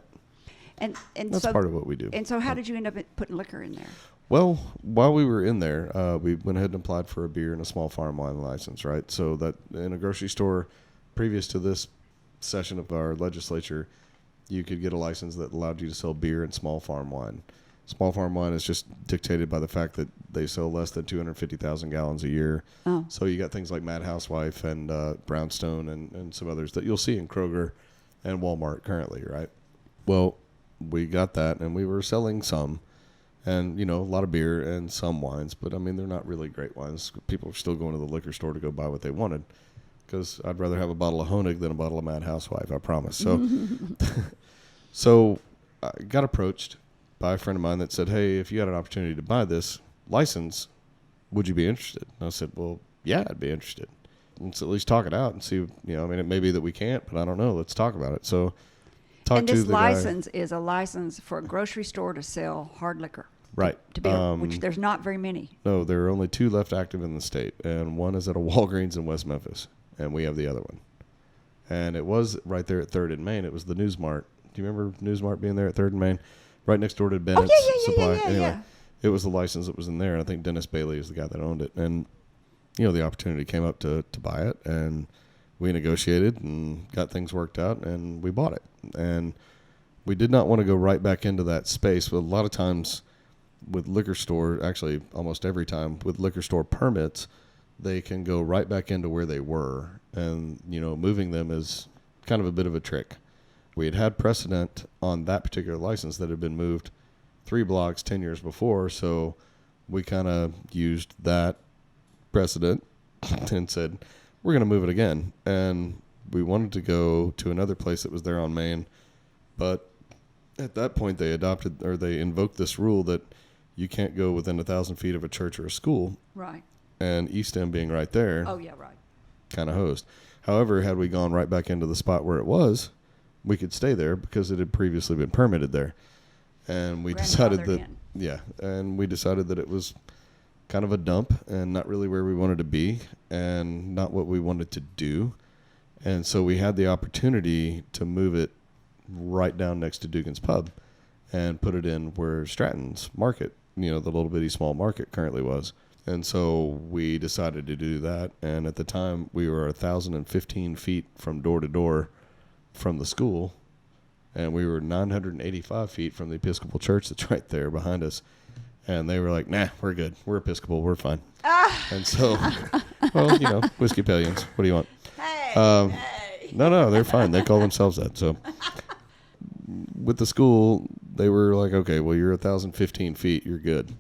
And That's so, part of what we do. And so how did you end up putting liquor in there? Well, while we were in there, we went ahead and applied for a beer and a small farm wine license, right? So that in a grocery store, previous to this session of our legislature, you could get a license that allowed you to sell beer and small farm wine. Small farm wine is just dictated by the fact that they sell less than 250,000 gallons a year. Oh. So you got things like Mad Housewife and Brownstone and some others that you'll see in Kroger and Walmart currently, right? Well, we got that, and we were selling some, and, a lot of beer and some wines, but, they're not really great wines. People are still going to the liquor store to go buy what they wanted, because I'd rather have a bottle of Honig than a bottle of Mad Housewife, I promise. So, so I got approached by a friend of mine that said, hey, if you had an opportunity to buy this license, would you be interested? And I said, well, yeah, I'd be interested. Let's at least talk it out and see, it may be that we can't, but I don't know. Let's talk about it. So And this license is a license for a grocery store to sell hard liquor. Right. To be, which there's not very many. No, there are only 2 left active in the state, and one is at a Walgreens in West Memphis, and we have the other one. And it was right there at 3rd and Main. It was the News Mart. Do you remember News Mart being there at 3rd and Main? Right next door to Bennett's Supply. Anyway, it was the license that was in there, and I think Dennis Bailey is the guy that owned it. And the opportunity came up to buy it, and we negotiated and got things worked out, and we bought it. And we did not want to go right back into that space. But a lot of times with liquor store, actually almost every time with liquor store permits, they can go right back into where they were. And, moving them is kind of a bit of a trick. We had precedent on that particular license that had been moved 3 blocks 10 years before. So we kind of used that precedent and said, we're going to move it again. And we wanted to go to another place that was there on Main. But at that point, they invoked this rule that you can't go within 1,000 feet of a church or a school. Right. And East End being right there. Oh, yeah, right. Kind of hosed. However, had we gone right back into the spot where it was, we could stay there because it had previously been permitted there. And we decided that, and we decided that it was kind of a dump and not really where we wanted to be and not what we wanted to do. And so we had the opportunity to move it right down next to Dugan's Pub and put it in where Stratton's market, the little bitty small market currently was. And so we decided to do that. And at the time, we were 1,015 feet from door to door from the school. And we were 985 feet from the Episcopal Church that's right there behind us. And they were like, nah, we're good. We're Episcopal. We're fine. And so, well, Whiskey Pillions. What do you want? Hey. No, they're fine. They call themselves that. So with the school, they were like, okay, well, you're 1,015 feet. You're good.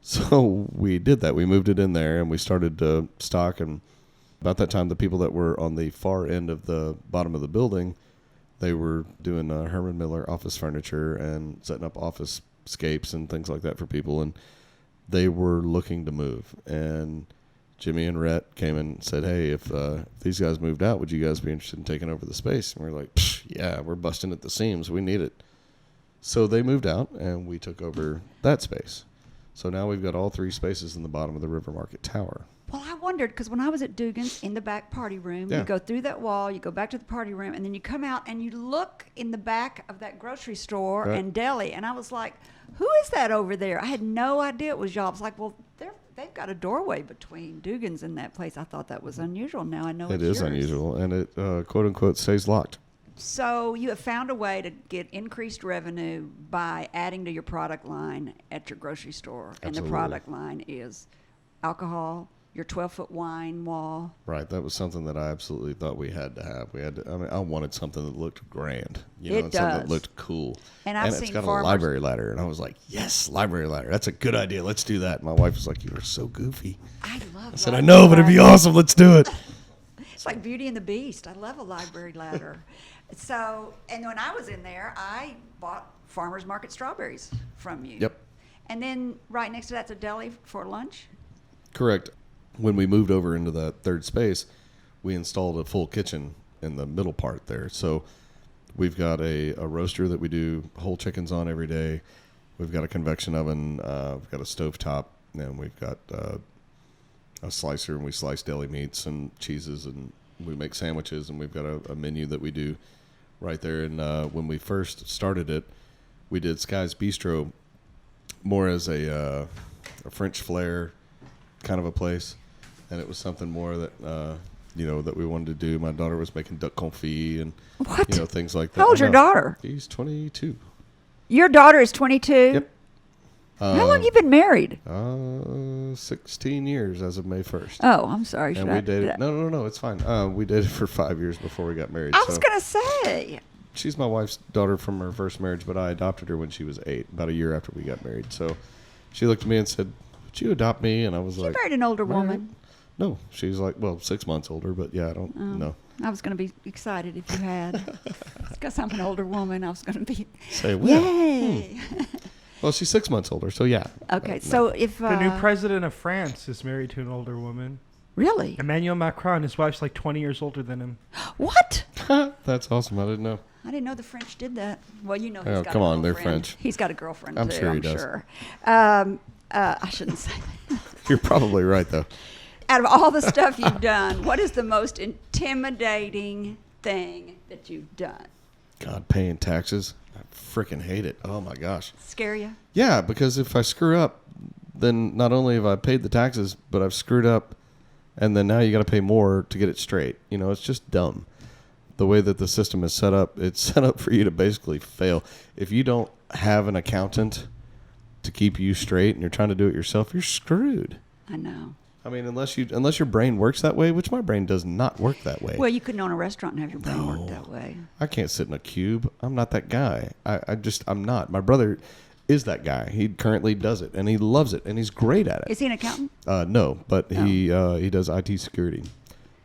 So we did that. We moved it in there, and we started to stock. And about that time, the people that were on the far end of the bottom of the building, they were doing Herman Miller office furniture and setting up office scapes and things like that for people. And they were looking to move. And Jimmy and Rhett came and said, hey, if these guys moved out, would you guys be interested in taking over the space? And we're like, yeah, we're busting at the seams. We need it. So they moved out, and we took over that space. So now we've got all 3 spaces in the bottom of the River Market Tower. Well, I wondered, because when I was at Dugan's in the back party room, you go through that wall, you go back to the party room, and then you come out and you look in the back of that grocery store and deli. And I was like, who is that over there? I had no idea it was y'all. I was like, well, they've got a doorway between Dugan's and that place. I thought that was unusual. Now I know it's yours. It is unusual, and it, quote unquote, stays locked. So you have found a way to get increased revenue by adding to your product line at your grocery store. Absolutely. And the product line is alcohol, your 12-foot wine wall. Right. That was something that I absolutely thought we had to have. I wanted something that looked grand. It does. Something that looked cool. And it's got a library ladder. And I was like, yes, library ladder. That's a good idea. Let's do that. And my wife was like, you are so goofy. I love I said, I know, but it'd be awesome. Let's do it. It's like Beauty and the Beast. I love a library ladder. So, and when I was in there, I bought Farmer's Market strawberries from you. Yep. And then right next to that's a deli for lunch? Correct. When we moved over into that third space, we installed a full kitchen in the middle part there. So we've got a roaster that we do whole chickens on every day. We've got a convection oven. We've got a stovetop. And we've got a slicer, and we slice deli meats and cheeses, and we make sandwiches. And we've got a menu that we do right there. And when we first started it, we did Skye's Bistro more as a French flair kind of a place. And it was something more that, that we wanted to do. My daughter was making duck confit and, things like that. How old's your daughter? She's 22. Your daughter is 22? Yep. How long have you been married? 16 years as of May 1st. Oh, I'm sorry. And we dated. No, it's fine. We dated for 5 years before we got married. I was going to say. She's my wife's daughter from her first marriage, but I adopted her when she was 8, about a year after we got married. So she looked at me and said, would you adopt me? And I was like. You married an older woman. No, she's like, 6 months older, but yeah, I don't know. I was going to be excited if you had. Because I'm an older woman, I was going to be. Say, well, yay. Well, she's 6 months older, so yeah. Okay, so if... the new president of France is married to an older woman. Really? Emmanuel Macron. His wife's like 20 years older than him. What? That's awesome. I didn't know. I didn't know the French did that. Well, he's got a girlfriend. Come on, they're French. He's got a girlfriend, I'm too, sure he does. Sure. I shouldn't say that. You're probably right, though. Out of all the stuff you've done, what is the most intimidating thing that you've done? God, paying taxes. I freaking hate it. Oh, my gosh. Scare you? Yeah, because if I screw up, then not only have I paid the taxes, but I've screwed up And then now you got to pay more to get it straight. You know, it's just dumb. The way that the system is set up, it's set up for you to basically fail. If you don't have an accountant to keep you straight and you're trying to do it yourself, you're screwed. I know. I mean, unless your brain works that way, which my brain does not work that way. Well, you couldn't own a restaurant and have your brain work that way. I can't sit in a cube. I'm not that guy. I'm not. My brother is that guy. He currently does it, and he loves it, and he's great at it. Is he an accountant? No, but he does IT security.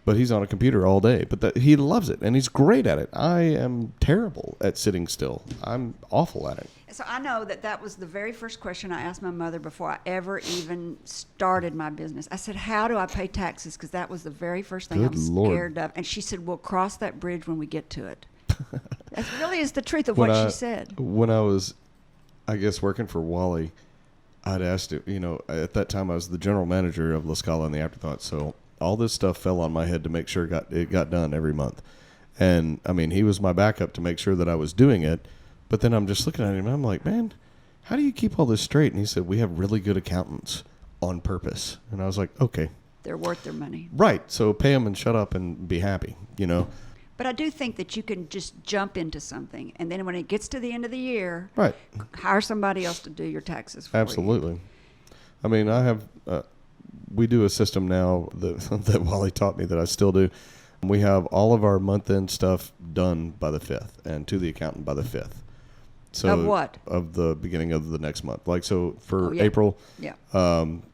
But he's on a computer all day. But he loves it, and he's great at it. I am terrible at sitting still. I'm awful at it. So I know that was the very first question I asked my mother before I ever even started my business. I said, how do I pay taxes? Because that was the very first thing Good I'm Lord. scared of. And she said, we'll cross that bridge when we get to it. That really is the truth of what she said. When I was, I guess, working for Wally, I'd asked it, at that time I was the general manager of LaScala and the Afterthought. So all this stuff fell on my head to make sure it got done every month. And, I mean, he was my backup to make sure that I was doing it. But then I'm just looking at him, and I'm like, man, how do you keep all this straight? And he said, we have really good accountants on purpose. And I was like, okay. They're worth their money. Right. So pay them and shut up and be happy, But I do think that you can just jump into something, and then when it gets to the end of the year, right, hire somebody else to do your taxes for Absolutely. you. I mean, I have we do a system now that Wally taught me that I still do. We have all of our month-end stuff done by the 5th and to the accountant by the 5th. So of what? Of the beginning of the next month. Like, so for yeah. April, yeah.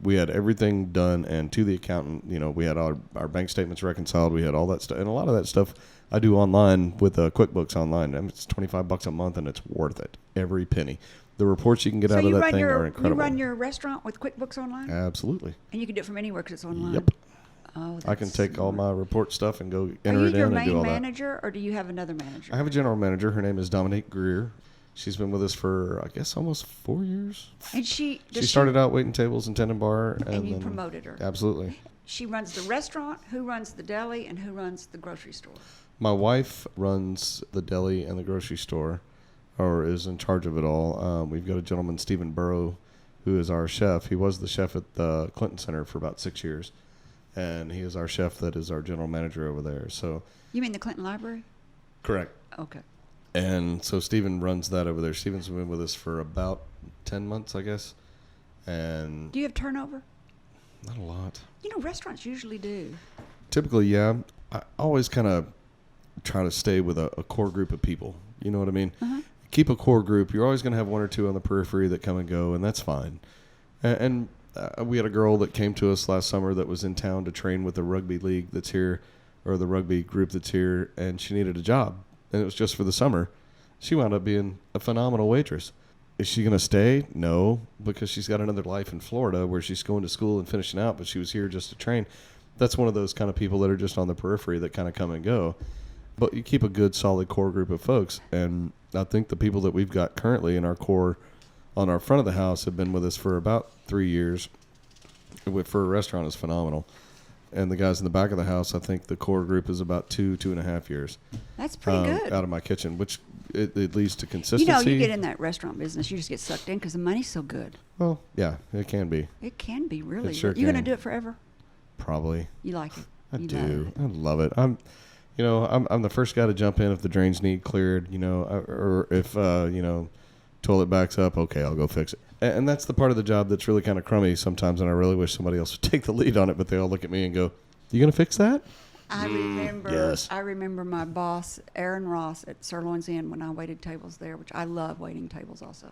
We had everything done and to the accountant. We had our bank statements reconciled. We had all that stuff. And a lot of that stuff I do online with QuickBooks online. And it's $25 a month, and it's worth it. Every penny. The reports you can get out of that thing are incredible. You run your restaurant with QuickBooks online? Absolutely. And you can do it from anywhere because it's online? Yep. Oh, I can take all my report stuff and go enter it in and do all that. Are you your main manager, or do you have another manager? I have a general manager. Her name is Dominique Greer. She's been with us for, I guess, almost 4 years. And she started out waiting tables and tending bar. And you promoted her. Absolutely. She runs the restaurant, who runs the deli, and who runs the grocery store? My wife runs the deli and the grocery store, or is in charge of it all. We've got a gentleman, Stephen Burrow, who is our chef. He was the chef at the Clinton Center for about 6 years. And he is our chef that is our general manager over there. So. You mean the Clinton Library? Correct. Okay. And so Stephen runs that over there. Stephen's been with us for about 10 months, I guess. And do you have turnover? Not a lot. Restaurants usually do. Typically, yeah. I always kind of try to stay with a core group of people. You know what I mean? Uh-huh. Keep a core group. You're always going to have one or two on the periphery that come and go, and that's fine. And we had a girl that came to us last summer that was in town to train with the rugby league that's here, or the rugby group that's here, and she needed a job. And it was just for the summer. She wound up being a phenomenal waitress. Is she going to stay? No, because she's got another life in Florida where she's going to school and finishing out, but she was here just to train. That's one of those kind of people that are just on the periphery that kind of come and go. But you keep a good, solid core group of folks. And I think the people that we've got currently in our core on our front of the house have been with us for about 3 years. For a restaurant is phenomenal. And the guys in the back of the house, I think the core group is about 2.5 years. That's pretty good. Out of my kitchen, which it leads to consistency. You get in that restaurant business, you just get sucked in because the money's so good. Well, yeah, it can be. It can be, really. It sure You're going to can. do it forever? Probably. You like it? I do. I love it. I'm the first guy to jump in if the drains need cleared, or if, toilet backs up, okay, I'll go fix it. And that's the part of the job that's really kind of crummy sometimes, and I really wish somebody else would take the lead on it, but they all look at me and go, you going to fix that? I remember yes. I remember my boss, Aaron Ross, at Sirloin's Inn when I waited tables there, which I love waiting tables also.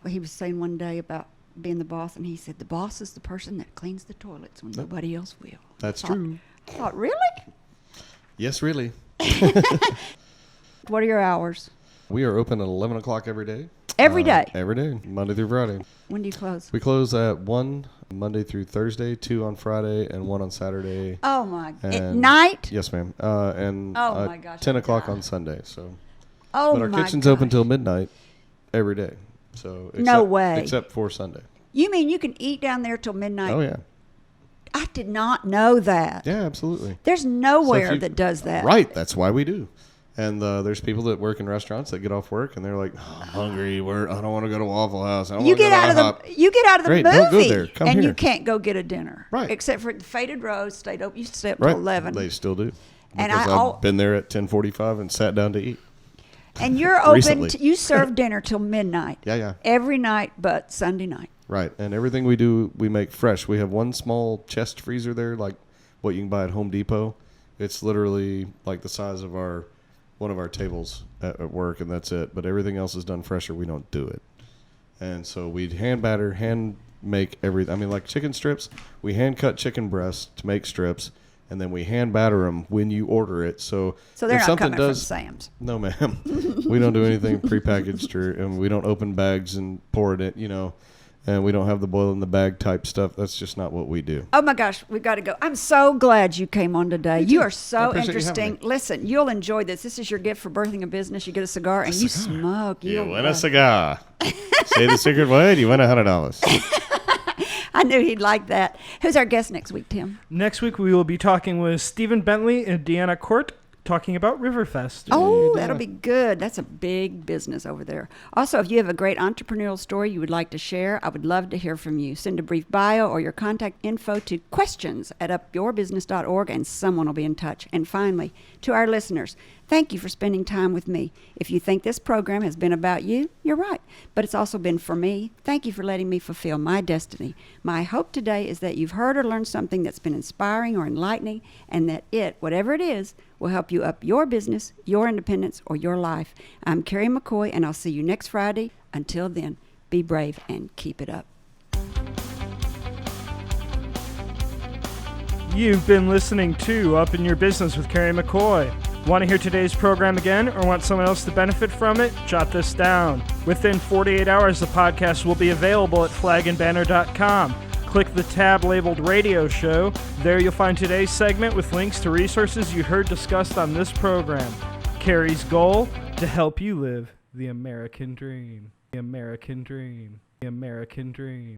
He was saying one day about being the boss, and he said, the boss is the person that cleans the toilets when nobody else will. That's true. I thought, really? Yes, really. What are your hours? We are open at 11 o'clock every day. Every day? Every day, Monday through Friday. When do you close? We close at 1 Monday through Thursday, 2 on Friday, and 1 on Saturday. Oh, my God. At And- night? Yes, ma'am. And my gosh, 10 I'd o'clock die. on Sunday. So, Oh, but our my kitchen's gosh. open till midnight every day. So No way. Except for Sunday. You mean you can eat down there till midnight? Oh, yeah. I did not know that. Yeah, absolutely. There's So nowhere if you- that does that. Right. That's why we do. And there's people that work in restaurants that get off work and they're like, oh, I'm hungry. I don't want to go to Waffle House. I don't You want to get go to out of IHOP. the you get out of the Great, movie, don't go there. Come and here. you can't go get a dinner, Right. Except for the Faded Rose stayed open. You stay up Right. till 11. They still do. And Because I I've been there at 10:45 and sat down to eat. And you're open. Recently. You serve dinner till midnight. Yeah. Every night, but Sunday night. Right. And everything we do, we make fresh. We have one small chest freezer there, like what you can buy at Home Depot. It's literally like the size of one of our tables at work, and that's it. But everything else is done fresher. We don't do it. And so we hand batter, hand make everything. I mean, like chicken strips, we hand cut chicken breasts to make strips, and then we hand batter them when you order it. So they're if not something coming does, from Sam's. No, ma'am. We don't do anything prepackaged, and we don't open bags and pour it in, and we don't have the boil in the bag type stuff. That's just not what we do. Oh my gosh, we've got to go. I'm so glad you came on today. You are I so appreciate you having interesting. me. Listen, you'll enjoy this. This is your gift for birthing a business. You get a cigar and you smoke. You You'll win a love- cigar. Say the secret word, you win $100. I knew he'd like that. Who's our guest next week, Tim? Next week, we will be talking with Stephen Bentley and Deanna Court, talking about Riverfest. Oh, that'll be good. That's a big business over there. Also, if you have a great entrepreneurial story you would like to share, I would love to hear from you. Send a brief bio or your contact info to questions@upyourbusiness.org and someone will be in touch. And finally, to our listeners, thank you for spending time with me. If you think this program has been about you, you're right. But it's also been for me. Thank you for letting me fulfill my destiny. My hope today is that you've heard or learned something that's been inspiring or enlightening, and that it, whatever it is, will help you up your business, your independence, or your life. I'm Kerry McCoy, and I'll see you next Friday. Until then, be brave and keep it up. You've been listening to Up in Your Business with Kerry McCoy. Want to hear today's program again or want someone else to benefit from it? Jot this down. Within 48 hours, the podcast will be available at flagandbanner.com. Click the tab labeled Radio Show. There you'll find today's segment with links to resources you heard discussed on this program. Kerry's goal, to help you live the American dream. The American dream. The American dream.